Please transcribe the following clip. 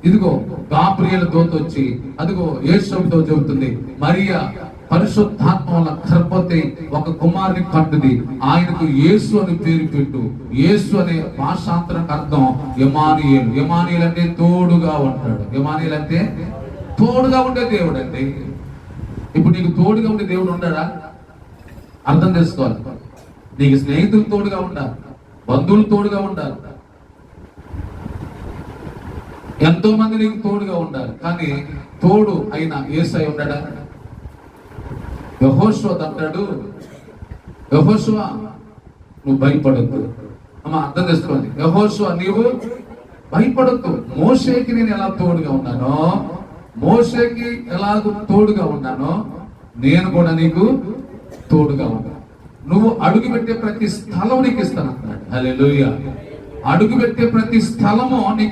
ఇదిగో గాబ్రియేలు దూత వచ్చి అదిగో యేసుతో చెబుతుంది, మరియా పరిశుద్ధాత్మ వల్ల గర్భవతి ఒక కుమారుని కంటుంది, ఆయనకు యేసు అని పేరు పెట్టు. యేసు అనే భాషాంతరానికి అర్థం ఎమానుయేలు. ఎమానుయేలు అంటే తోడుగా ఉంటాడు. ఎమానుయేలు అంటే తోడుగా ఉండే దేవుడు అండి. ఇప్పుడు నీకు తోడుగా ఉండే దేవుడు ఉన్నాడా? అర్థం చేసుకోవాలి. నీకు స్నేహితులు తోడుగా ఉండాలి, బంధువులు తోడుగా ఉండాలి, ఎంతో మంది నీకు తోడుగా ఉండాలి. కానీ తోడు అయిన యేసయ్య ఉన్నాడా? యెహోషువ అంటాడు, యెహోషువ నువ్వు భయపడొద్దు. అమ్మ అర్థం చేసుకోండి. యెహోషువ నీవు భయపడొద్దు. మోషేకి నేను ఎలా తోడుగా ఉన్నానో, మోషేకి ఎలాగో తోడుగా ఉన్నానో, నేను కూడా నీకు తోడుగా ఉన్నాను. నువ్వు అడుగు పెట్టే ప్రతి స్థలం నీకు ఇస్తాను అన్నాడు. హల్లెలూయా. అడుగు పెట్టే ప్రతి స్థలము నీకు